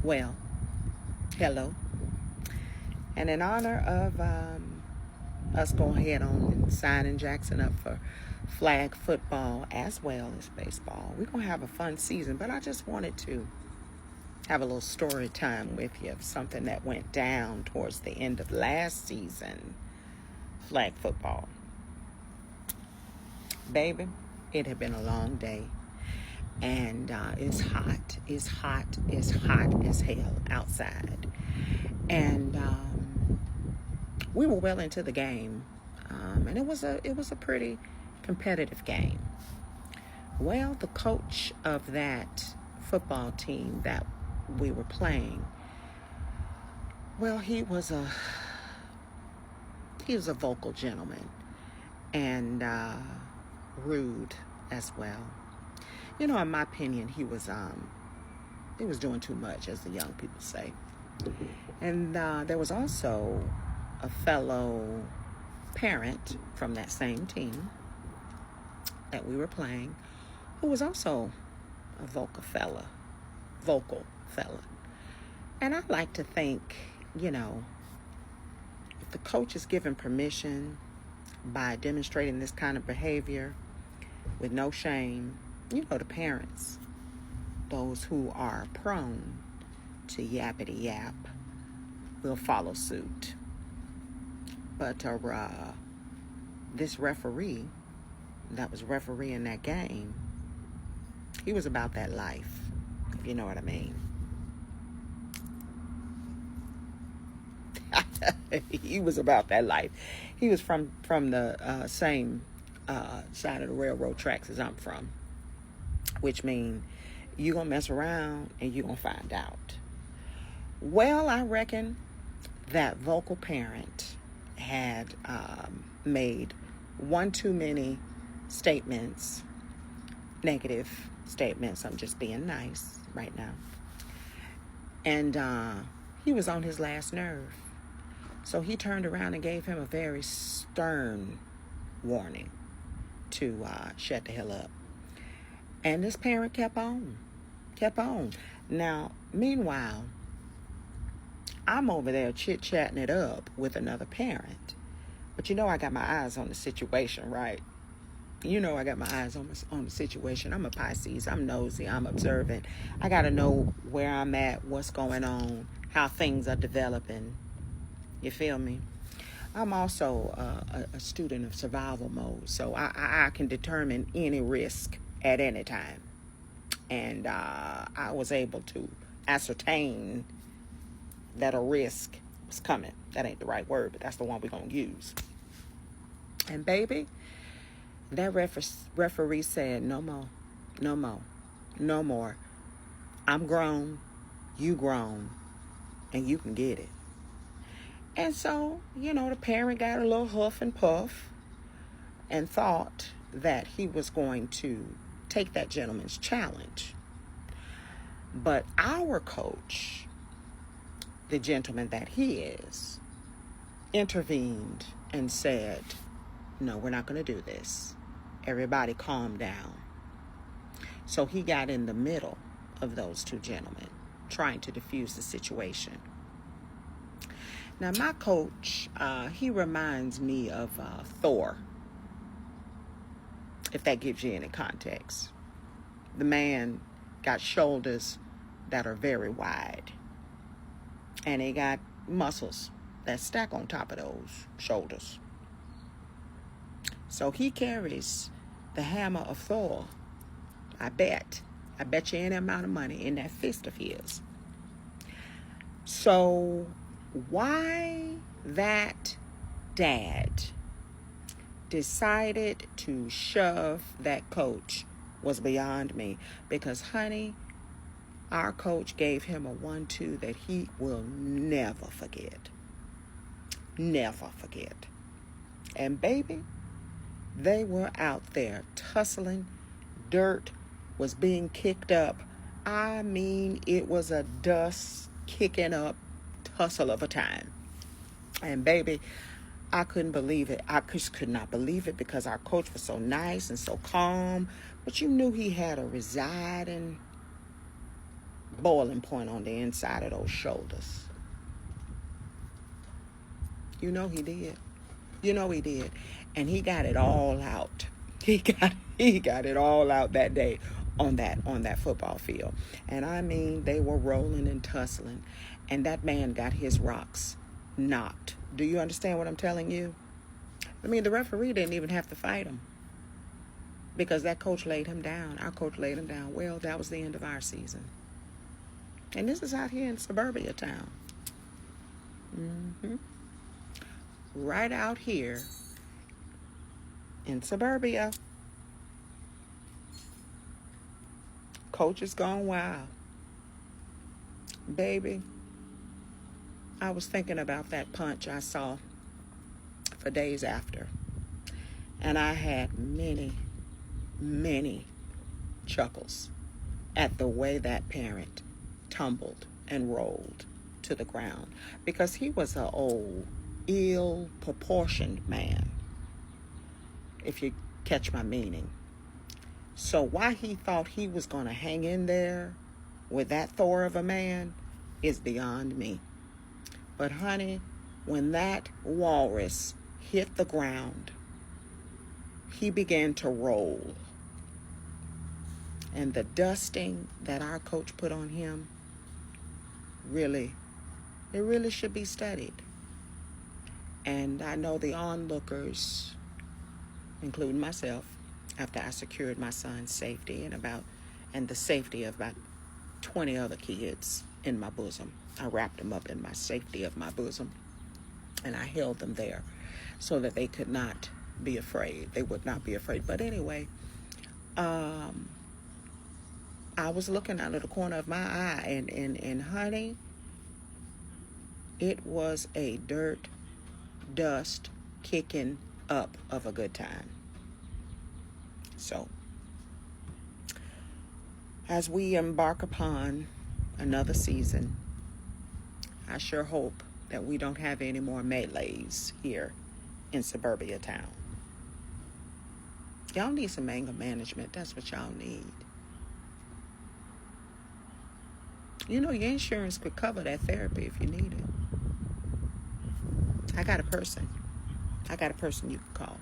Well, hello. And in honor of us going ahead on and signing Jackson up for flag football as well as baseball, we're going to have a fun season. But I just wanted to have a little story time with you of something that went down towards the end of last season, flag football. Baby, it had been a long day. And it's hot. It's hot. It's hot as hell outside. And we were well into the game, and it was a pretty competitive game. Well, the coach of that football team that we were playing, well, he was a vocal gentleman and rude as well. You know, in my opinion, he was doing too much, as the young people say. And there was also a fellow parent from that same team that we were playing who was also a vocal fella. And I like to think, if the coach is given permission by demonstrating this kind of behavior with no shame, the parents, those who are prone to yappity yap, will follow suit. But this referee that was refereeing that game, he was about that life, if you know what I mean. He was about that life. He was from the same side of the railroad tracks as I'm from, which means you're going to mess around and you're going to find out. Well, I reckon that vocal parent had made one too many statements, negative statements. I'm just being nice right now. And he was on his last nerve. So he turned around and gave him a very stern warning to shut the hell up. And this parent kept on. Now, meanwhile, I'm over there chit-chatting it up with another parent. But I got my eyes on the situation, right? I got my eyes on the situation. I'm a Pisces. I'm nosy. I'm observant. I got to know where I'm at, what's going on, how things are developing. You feel me? I'm also a student of survival mode, so I can determine any risk at any time. And I was able to ascertain that a risk was coming. That ain't the right word, but that's the one we're going to use. And baby, that referee said, no more. I'm grown, you grown, and you can get it. And so, the parent got a little huff and puff and thought that he was going to take that gentleman's challenge. But our coach, the gentleman that he is, intervened and said, no, we're not going to do this. Everybody calm down. So he got in the middle of those two gentlemen, trying to diffuse the situation. Now, my coach, he reminds me of Thor, if that gives you any context. The man got shoulders that are very wide, and he got muscles that stack on top of those shoulders. So he carries the hammer of Thor, I bet you any amount of money in that fist of his. So why that dad decided to shove that coach was beyond me. Because, honey, our coach gave him a 1-2 that he will never forget. Never forget. And baby, they were out there tussling. Dirt was being kicked up. I mean, it was a dust kicking up tussle of a time. And baby, I couldn't believe it. I just could not believe it, because our coach was so nice and so calm. But you knew he had a residing boiling point on the inside of those shoulders. You know he did. You know he did. And he got it all out. He got it all out that day on that football field. And I mean, they were rolling and tussling. And that man got his rocks knocked. Do you understand what I'm telling you? I mean, the referee didn't even have to fight him, because that coach laid him down. Our coach laid him down. Well, that was the end of our season. And this is out here in suburbia town. Right out here in suburbia. Coach has gone wild. Baby, I was thinking about that punch I saw for days after. And I had many, many chuckles at the way that parent tumbled and rolled to the ground, because he was an old, ill-proportioned man, if you catch my meaning. So why he thought he was going to hang in there with that Thor of a man is beyond me. But honey, when that walrus hit the ground, he began to roll. And the dusting that our coach put on him, it really should be studied. And I know the onlookers, including myself, after I secured my son's safety and the safety of about 20 other kids in my bosom. I wrapped them up in my safety of my bosom, and I held them there so that they could not be afraid. They would not be afraid. But anyway, I was looking out of the corner of my eye, and honey, it was a dirt, dust, kicking up of a good time. So, as we embark upon another season, I sure hope that we don't have any more melees here in suburbia town. Y'all need some anger management. That's what y'all need. You know, your insurance could cover that therapy if you need it. I got a person you can call.